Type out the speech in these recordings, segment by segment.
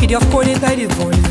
Dios pode estar de volta.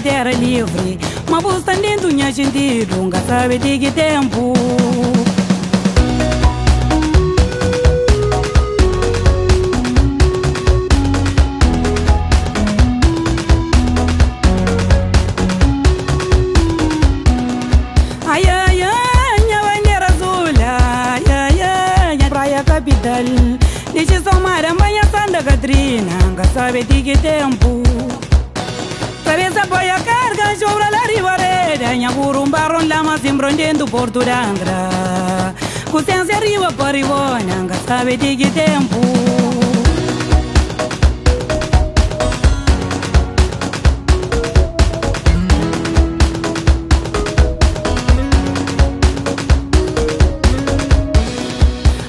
Terra livre, uma busca dentro do sentido, nunca sabe de que tempo. Ai, ai, ai, minha bandeira azul, ai, ai, ai, praia capital. Deixa só mar, amanhã Santa Catarina, nunca sabe de que tempo. Cabeça apoia a carga, sobra la ribarera. Nha curumbaron lama simbrondendo Porto d'Andra. Consciência arriba para Ribona, nunca sabe de que tempo.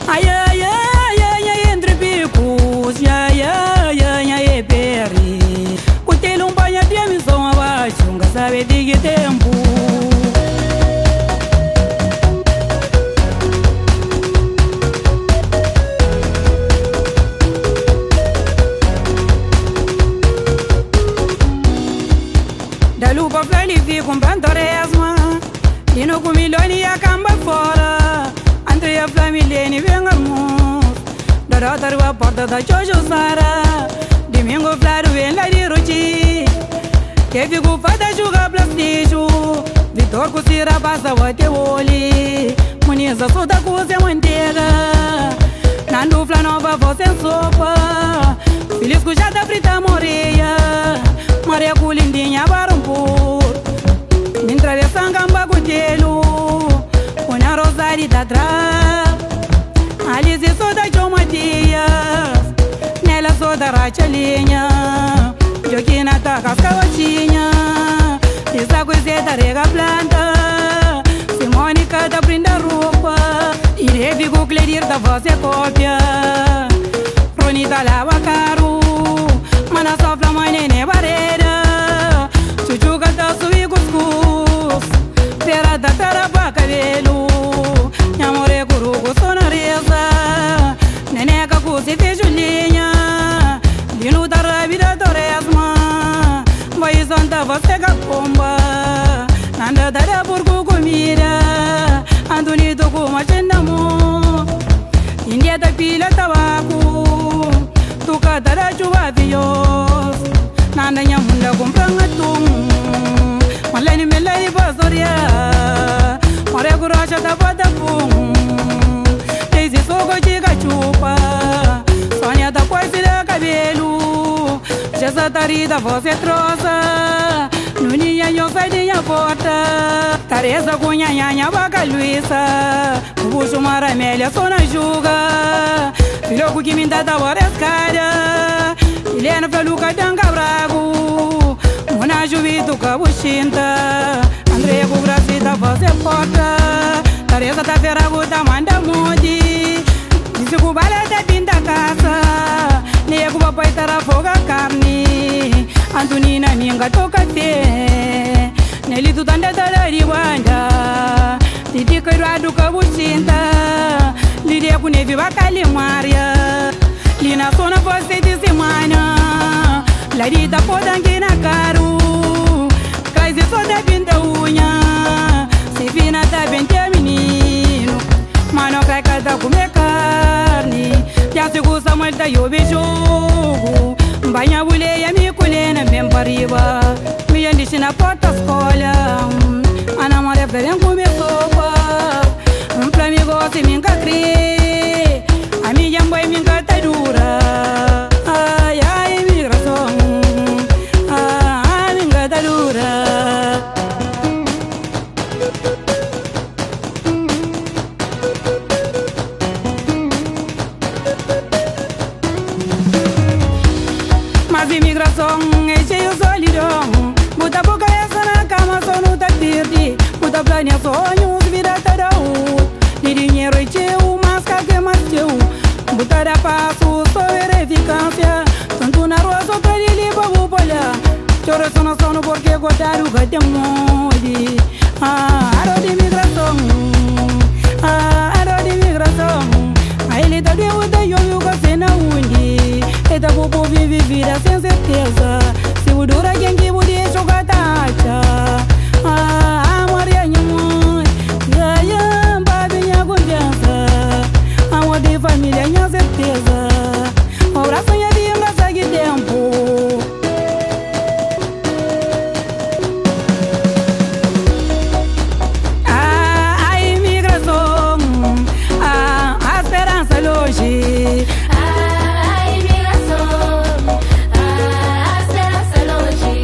Ai, ai, ai, ai, entre picos, ai, ai, ai, ai, perri. O sabe de que tempo. Da lupa planifico um pantoresma e no com milhões e a camba fora. Entre a família e vem armos da rota a porta da Jojo Sara. Domingo claro vem lá de Ruti que fico fada jogar plastilho. Vitor Cocira passa o teu olho. Muniza soda coisa manteiga. Nando Flanova você sopa. Feliz com jada frita moreia. Maria Culindinha Barumpur. Me atravessa gamba cutelo. Põe Rosário da trás. Alice soda João Matias. Nela soda Rachalinha. Joquina tá cascaotinha. Essa coisa da rega planta. Simônica da brinda roupa. E deve Clerir da voz é cópia. Ronita lava caro. Mana sofla mãe nenê barreira. Chuchu canta subi cuscuz. Pera da pera pra cabelo. Nhamore curuco sonareza. Nenê cacuzi fejulinha. Lino da rabida toresma. Vai santa você capomba. Nanda da burgu comida. Antoni toco machendamo. India da pila tabaco. Tuka da chuva vios. Nanda nyamunda compranga tum. Malani melai pasoria. Mare guracha da bata pum. Daisy sogo chica chupa. Sonia da quase da cabelo. Jessa tarida você troça. Nuninha nho saidinha porta. Teresa cunha nhanha vaca Luísa. Bucho maramelha só na juga. Filho que me dá da hora escada. Helena Flaluca danga brago. Mona juvito cabuchinta. Andrea com grafita você porta. Teresa da Verago da manda modi. Disse que o balé da pinta casa. Nego papai tara foga carne. Antonina minga toca te. Neli tu tanda tara riwanda. Titi kairado cabuchinta. Lidia com neve bacalhau Maria. Lina sona você de semana. Larita podangue na caro. Crazy só da pinta unha. Se fina tá bem ter menino. Mano cai cada comer carne. Já se gosta mais da eu beijo. Banha buleia me colhena bem para riba. Me andiche na porta escola. Ana Maria Ferem comer sopa. Pra mim gosta me encacri. A minha mãe me encanta dura. Ai, ai, imigração. Ai, me encanta dura. Mas imigração é cheio de solidão. Muita boca essa na cama só não tá perdi. Muita planha sonhos vira tarau. De dinheiro é teu, mas que é mais teu. Botar a passo, só verificância. Tanto na rua só pra ele pra olhar. Chora só no sono porque gostaram que te molhe. Aro de imigração. Aro de imigração. A ele tá de outra e eu que se não une. E tá pro povo vive vida sem certeza. Se o dura quem que podia jogar taxa. Maria Nhamon. Babinha confiança. Amor de família, minha certeza. Abraço minha vida, segue tempo. A imigração. A esperança longe. A imigração. A esperança longe.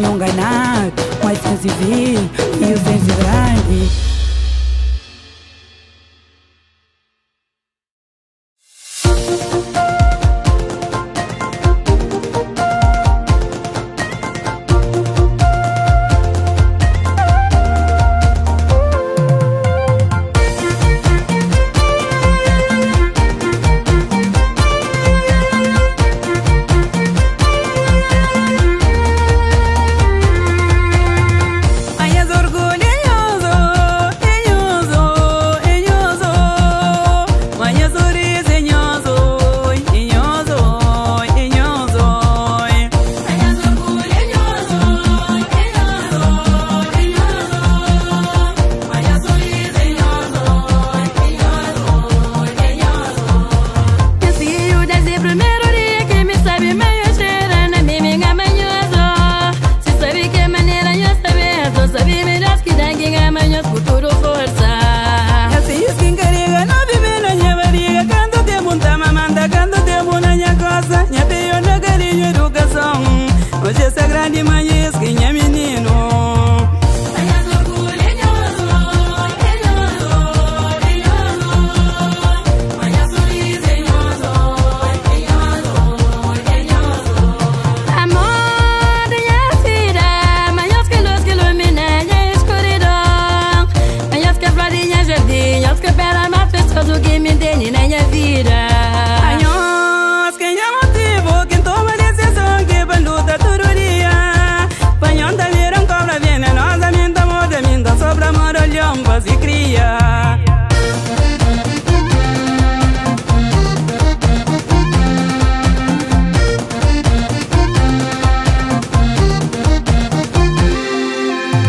sonho enganado, mas sem se vir e o senso grande. Hoje essa grande mãe quem é menino. E cria.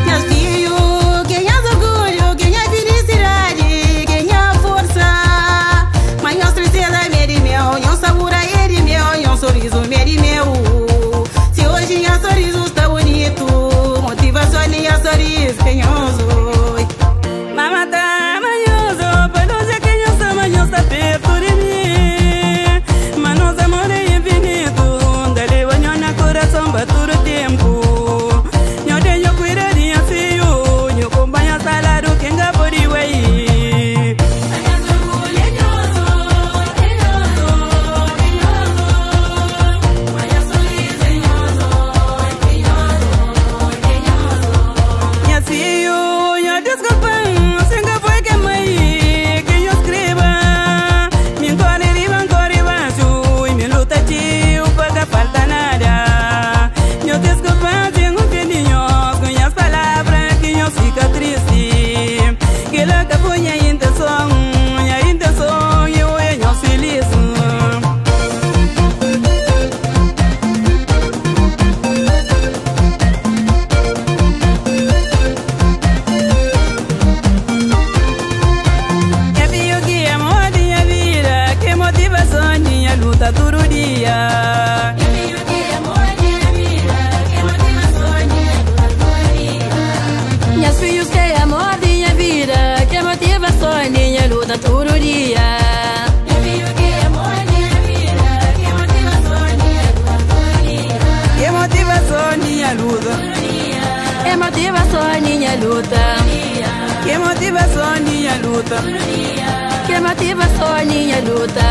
Meus filhos, quem é orgulho, quem é felicidade, quem é força. Mas eu tristeza, meri meu, eu sabura ele meu, eu sorriso, meri meu. Se hoje é sorriso está bonito, motivação é sorriso, quem eu sou. Mamata, manhoso, padoja que eu sou, manhoso, perto de mim. Manos amor é infinito, dali banho na coração, baturo tempo. Eu tenho cuidadinha, filho, eu acompanho salário, quem gabo de way. Todo dia. Minhas filhos que é amor de minha vida, que motivação é minha luta todo dia. Que motivação minha luta. Que motivação minha luta. Que motivação minha luta. Que motivação minha luta.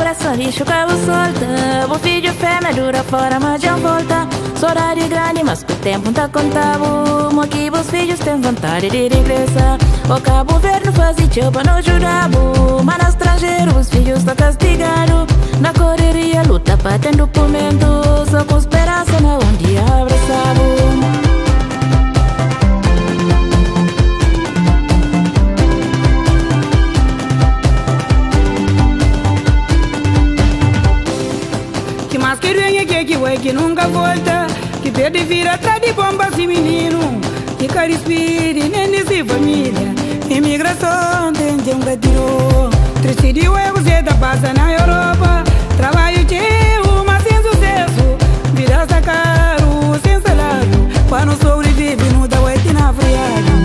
coração lixo, cabo solta. O filho fêmea dura fora, mas já volta. Horário grande, mas que o tempo tá contado. Aqui os filhos têm vontade de regressar. O Cabo Verde faz tchau pra não ajudar. Mas no estrangeiro os filhos estão castigados. Na correria luta pra ter documento. Só com esperança na um dia abraçado. Que mais que venha que vai que nunca volta. Que perde vira atrás de bomba e menino. Que carispire nem de família. Imigração tem um gatilho. Triste de você da passa na Europa. Trabalho teu, mas sem sucesso. Vida está caro, sem salário. Quando sobrevive não dá oito na friagem.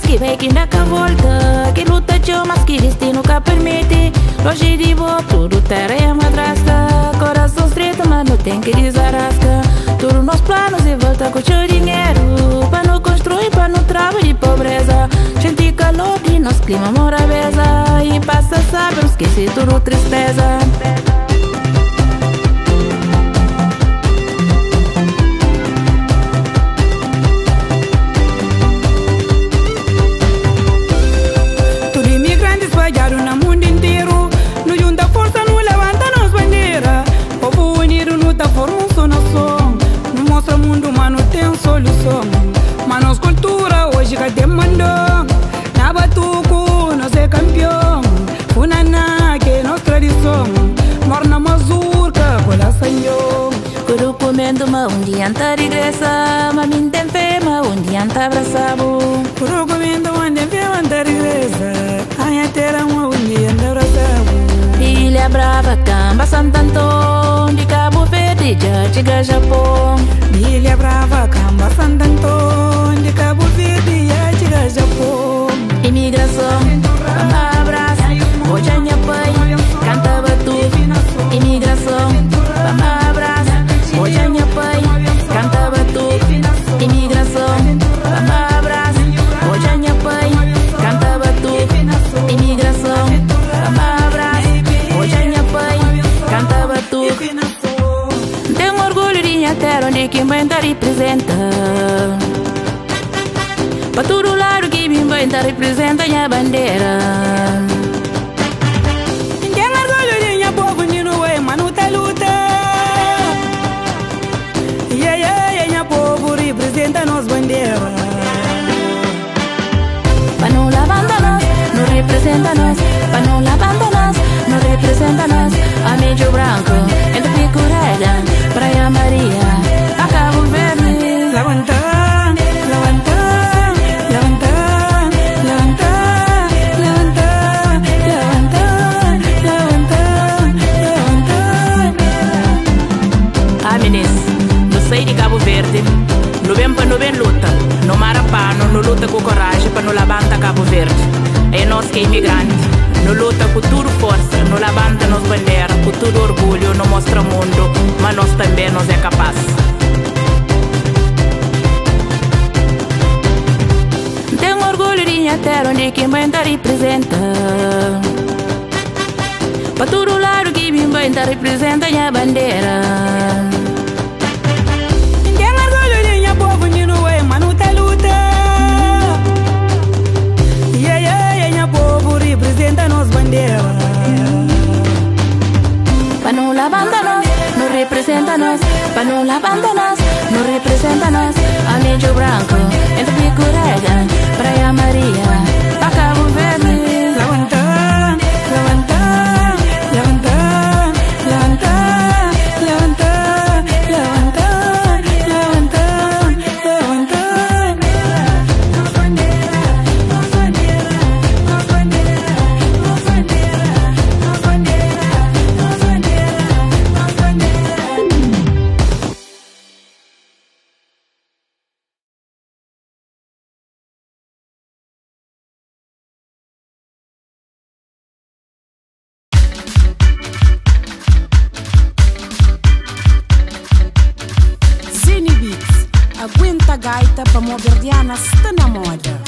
Que vai que nunca volta. Que luta tchau, mas que destino que permite. Longe de boa, tudo terra é madrasta. Coração estreito, mas não tem que desarrasca. Tudo nos planos e volta com o teu dinheiro. Pra não construir, pra não trabalhar de pobreza. Sentir calor e nosso clima morabeza. E passa sabe, esqueci tudo tristeza. No mundo inteiro, no junta força, no levanta nos bandeira. Povo unido no tá forma só nação. No mostra o mundo, mas não tem solução. Mas nossa cultura hoje cadê mandou? Na batuco, nós é campeão. Funana, que é nossa tradição. Morna mazurca, cola sanho. Quando comendo, mas um dia anta regressa. Mas me tem fé, mas um dia anta abraçado. Quando comendo, mas tem fé, mas anta regressa. Ai, terra uma unha anda abraçado. Ilha Brava, Camba, Santo Antônio. De Cabo Verde, já chega Japão. Ilha Brava, Camba, Santo Antônio. De Cabo Verde, já chega Japão. Imigração, Camba abraça. Hoje é minha pai, canta batuque. Imigração, Camba abraça. Hoje é minha pai, canta batuque. Imigração, Camba abraça. Hoje é minha pai, canta batuque. Imigração, Camba abraça. Hoje é minha pai, canta batuque. Tenho orgulho de minha terra onde quem vem tá representa. Pra todo lado que me vem tá representa minha bandeira. Tenho orgulho de minha povo, não é, mas não tá luta. Minha povo representa nos bandeira. Pra não abandonar, não representa nós. Pra não abandonar, não representa nós. A Médio Branco, entre Picurega, Praia Maria, a Cabo Verde. Levanta, levanta, levanta, levanta, levanta, levanta, levanta, levanta. Meninas, não sei de Cabo Verde. Não vem para não vem luta. Não marapano, não luta com coragem para não levantar Cabo Verde. É nós que é imigrante. Não luta com tudo força, não levanta nos bandeira, com tudo orgulho, não mostra o mundo, mas nós também nós é capaz. Tenho orgulho de minha terra onde quem vem tá representa. Pra todo lado que me vem tá representa minha bandeira. Representa nos bandeira. Pra não abandonar, não representa nós. Pra não abandonar, não representa nós. A Médio Branco, entre Picurega, Praia Maria, a Cabo Verde. Levanta, levanta, levanta, levanta, levanta, levanta, levanta, levanta. Nos bandeira, nos bandeira, nos bandeira. gaita para mover Diana está na moda.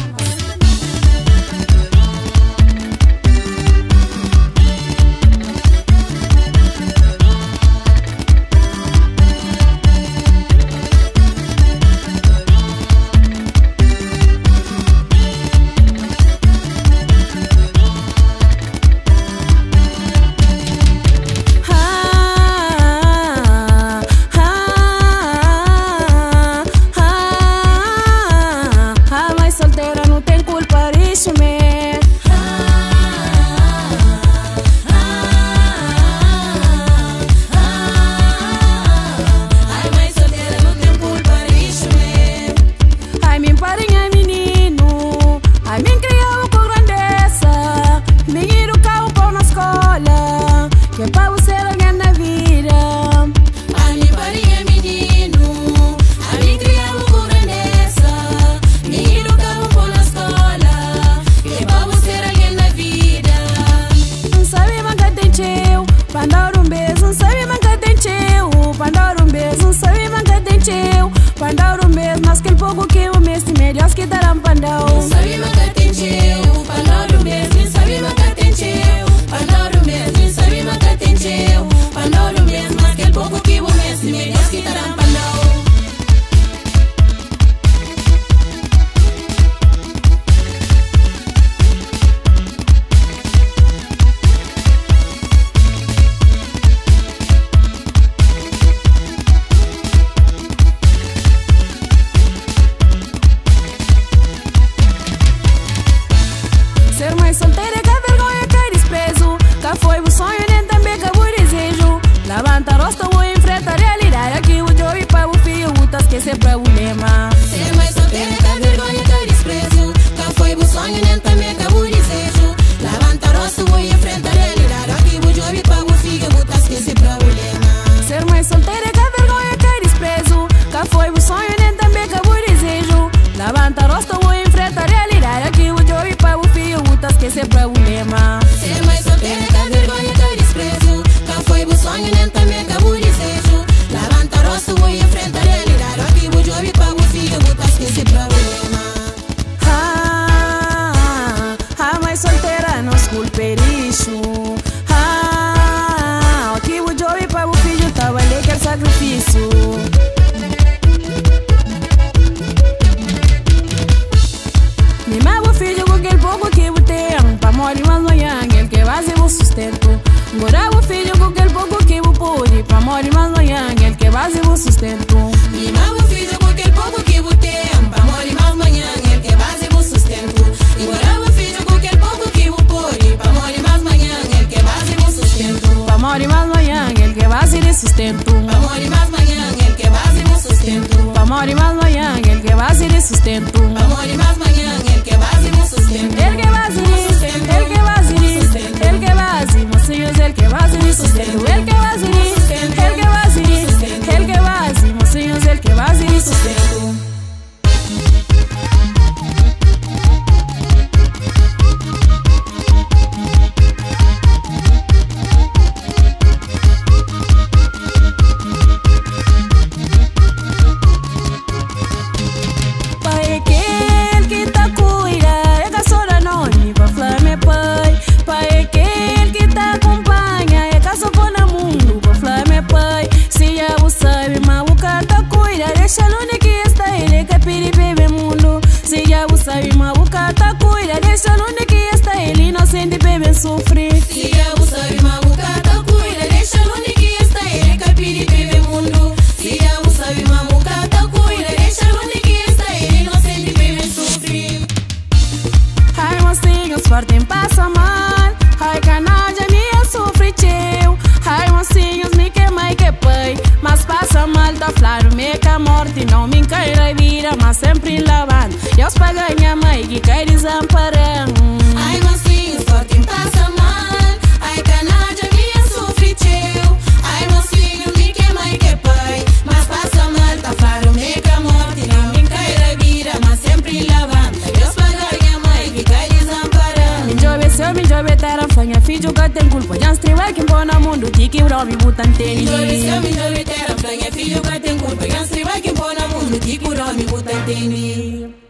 Pandauro mesmo, mas que pouco que o mês de melhores que darão pandau. Sabe manca tem teu, pandauro mesmo, sabe manca tem teu. Pandauro mesmo, sabe manca tem teu. Pandauro mesmo, mas que pouco que o mês de melhores que darão pandau. Ser mãe solteira que vergonha, que desprezo. Que foi o sonho, nem também que o desejo. Levanta a rosto, vou enfrentar a realidade. Aqui o jogo para o filho, o tas que sempre é o lema. Ser mãe solteira que vergonha, que desprezo. Que foi o sonho, nem também que o desejo. Levanta a rosto, vou enfrentar a realidade. Aqui o jogo para o filho, o tas que sempre é o lema. Ser mãe solteira que vergonha, que desprezo. Que foi o sonho, nem também que o desejo. Levanta a rosto, vou enfrentar a realidade. Aqui o jogo para o filho, que sempre é o lema. Ser mãe solteira que vergonha, que desprezo. Que foi o sonho, nem também que o desejo. Levanta o rosto, vou enfrentar a realidade. Aqui o jogo para o filho, o tas que sempre é o lema. A mãe solteira não esculpe lixo. Aqui o jogo para o filho, tá valendo que é sacrifício. Mimava o filho com aquele pouco que o tem. Pa mori mas manhã, ele que vai ser o sustento. Morava o filho com aquele pouco que o pôde. Pa mori mas manhã, ele que vai ser o sustento. Mimava o filho com aquele pouco que o tem. Pa mori mas manhã, ele que vai ser o sustento. Morava o filho com aquele pouco que o pôde. Pa mori mas manhã, ele que vai ser o sustento. Pa mori mas manhã, ele que vai ser o sustento. Pa mori mas manhã, ele que vai ser o sustento. Pa mori mas manhã, ele que vai ser o sustento. Pa mori mas manhã, ele que vai ser o sustento. Ele que vai ser, ele que vai ser, ele que vai ser, mocinhos, ele que vai ser sustento. Ele que vai ser, ele que vai ser, ele que vai ser, mocinhos, ele que vai ser sustento. Pai aquele que tá cuida, é que só da noni pra flame pai. Pai aquele que tá acompanha, é que só for no mundo pra flame pai. Se já o sabe, mas o cara tá cuida, deixa onde que está ele que pede bebê mundo. Se já o sabe, mas o cara tá cuida, deixa onde que está ele inocente bebê sofre. Se já o sabe, mas o cara tá cuida, deixa onde que está ele que pede bebê mundo. Se já o sabe, mas o cara tá cuida, deixa onde que está ele inocente bebê sofre. Ai mocinhos forte passa mal, ai canalha minha sofre teu. Ai mocinhos me queima e que pai, mas passa mal tá claro me que a morte não me queira vira, mas sempre lavando. Deus paga minha mãe que cai desamparando. Ai mocinhos forte passa mal, ai canalha minha sofre teu. Ai mocinhos me queima e que pai, mas passa mal tá claro me que a morte não me queira vira, mas sempre lavando. Deus paga minha mãe que cai desamparando. Me jove se eu me jove terra fanha filho que tem culpa, já vai que embora no mundo que quebrou me botam tênis. Jori se me jori terra, franha filho que tem culpa. Yansi vai que embora no mundo que quebrou me botam tênis.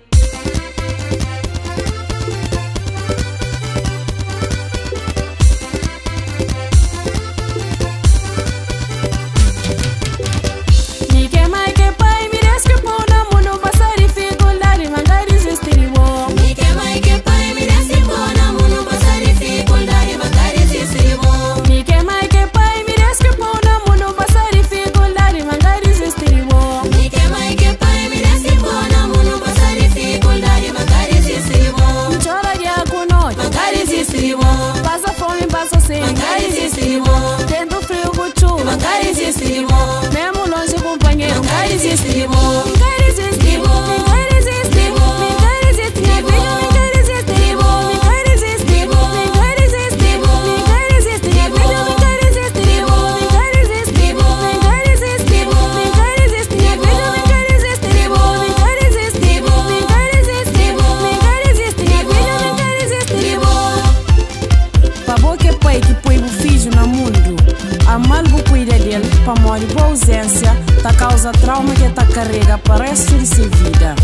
tá causa trauma que tá carrega para o resto de sua vida.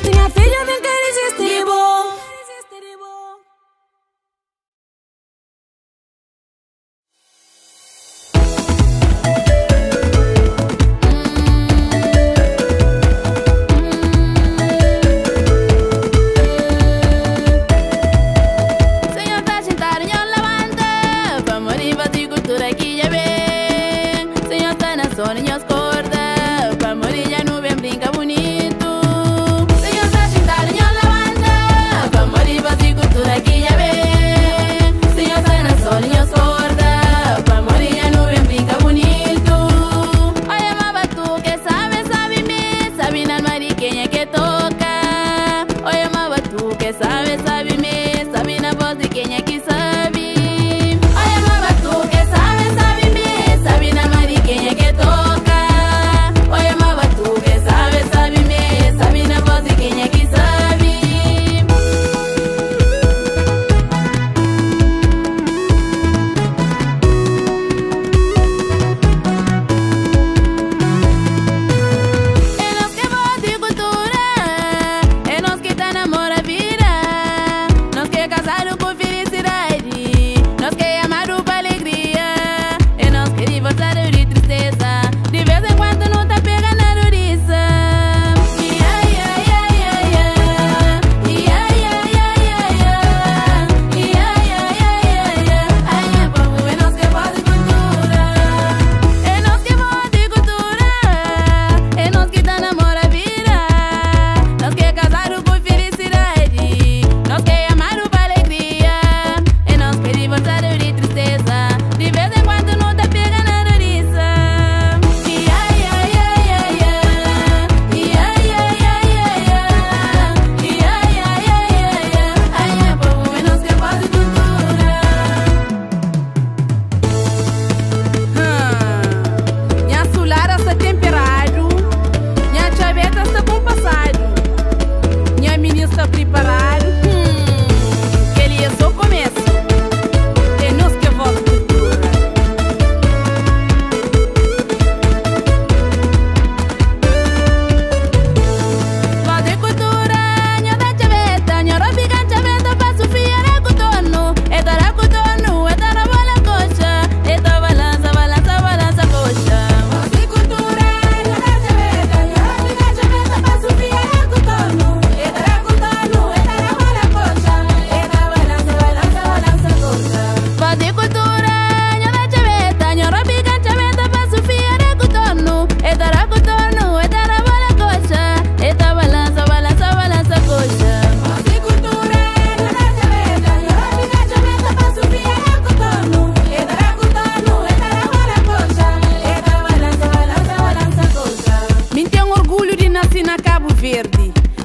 Minha filha vem querer existir bom. Sonhos corda, pra morir já não vem brinca bonito. Senhor tá sentado em lavanda, pra morir vai cultura que já vem. Senhor tá na sonhos corda, pra morir já não vem brinca bonito. Olha mama tu que sabe me, sabe na mariquinha que toca. Olha mama tu que sabe me, sabe na voz de quem é que sabe. Olha mama tu que sabe me, sabe na mariquinha que toca.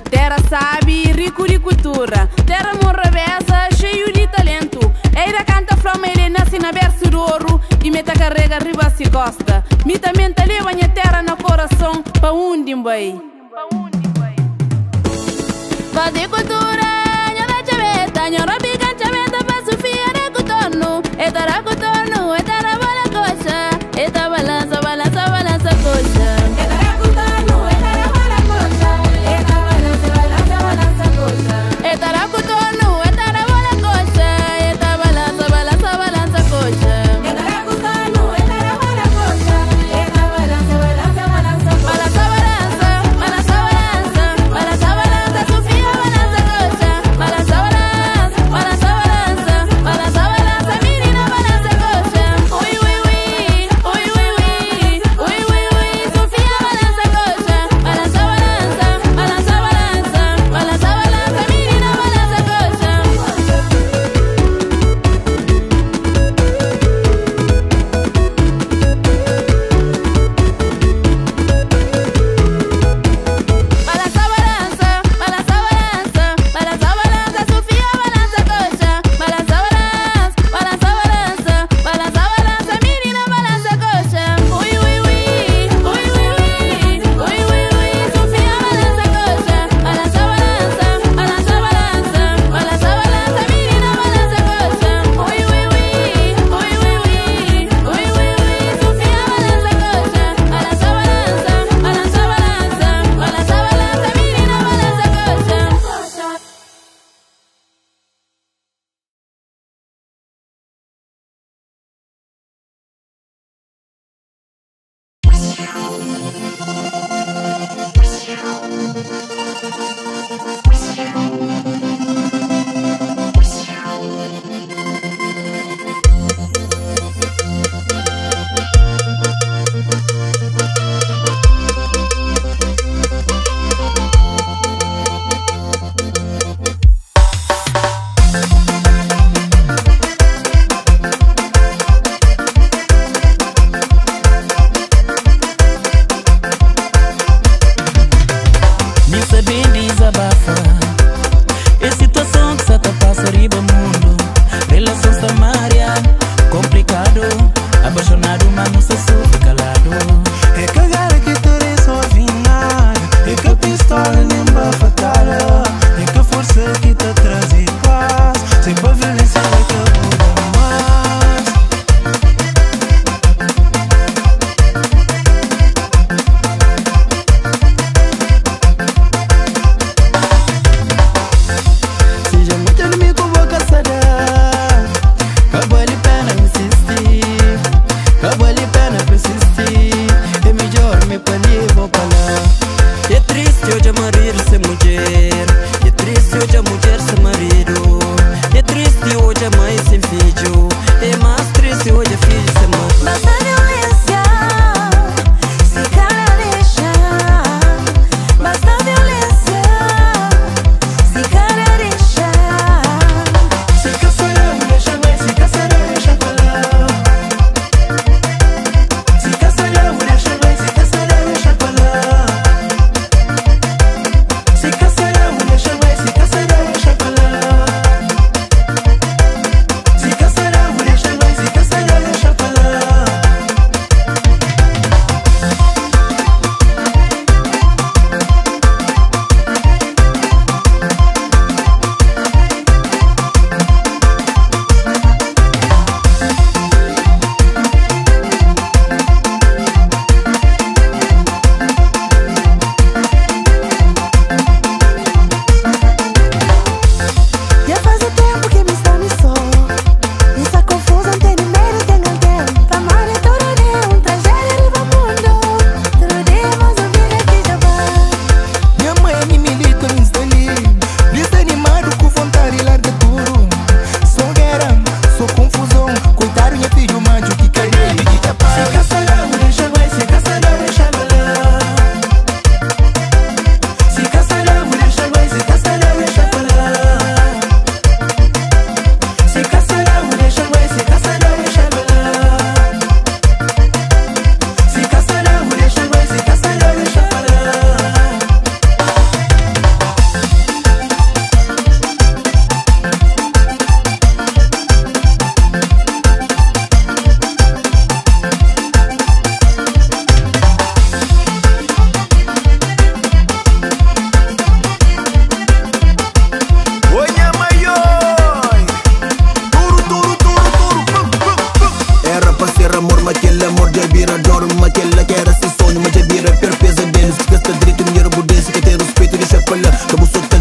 Terra sabe, rico de cultura. Terra morrevesa, cheio de talento. Eira canta flama, ele nasce na berço do ouro. E meta carrega, arriba se gosta. Me também leva minha terra no coração. Pa onde vai? Fazer cultura, nha da chaveta, nha robi can chaveta pa Sofia da cotorno. Eta da cotorno, eta da bola coxa. Eta balança, balança, balança coxa. Eta da cotorno, eta da bola coxa. Eta balança, balança, balança coxa. Eta da cotorno, eta da bola coxa. Eta balança, balança, balança coxa. Eta da cotorno, eta da bola coxa. Eta balança, balança, balança coxa. Balança, balança, balança, balança. Balança, balança, Sofia, balança coxa. Balança, balança, balança, balança. Balança, balança, menina, balança coxa. Ui, ui, ui, ui, ui, ui. Ui, ui, ui, Sofia, balança coxa. Balança, balança, balança, balança. Balança, balança, menina, balança coxa. Balança, balança, balança, balança. Balança, balança, Sofia, balança coxa. Balança, balança, balança, balança. Balança, balança, menina, balança coxa. Ui, ui, ui, ui, ui, ui. Ui, ui, ui, Sofia, balança coxa. Balança, balança, balança, balança. Balança, balança, menina, balança coxa. Ui, ui, ui, ui, ui, ui. Ui, ui, ui, Sofia, balança coxa. Balança, balança, balança, balança. Balança, balança, menina, balança coxa. Nissa bem desabafa. É situação que só tá passa riba mundo. Relação samária, complicado. Apaixonado, mas não se sofre calado. É cagar que tu és só afinal. É que a pistola nem bafa cara. É que a força que te traz e paz. Sempre a violência é que muda mais. Seja muito inimigo, vou caçar. Acabou a pena insistir. Acabou a pena persistir. É melhor me panir, vou pra lá. É triste hoje a marido ser mulher. É triste hoje a mulher ser marido. É triste hoje a mãe sem filho. É mais triste hoje a filho ser mãe. Basta violência, se cara deixa. Basta violência, se cara deixa. Se caçarão, deixa mais. Se caçarão, deixa pra lá. Se caçarão, deixa mais. Se caçarão, deixa pra lá. Se caçarão, deixa mais. Se caçarão, deixa pra lá. Se caçarão, pala. Cabo solta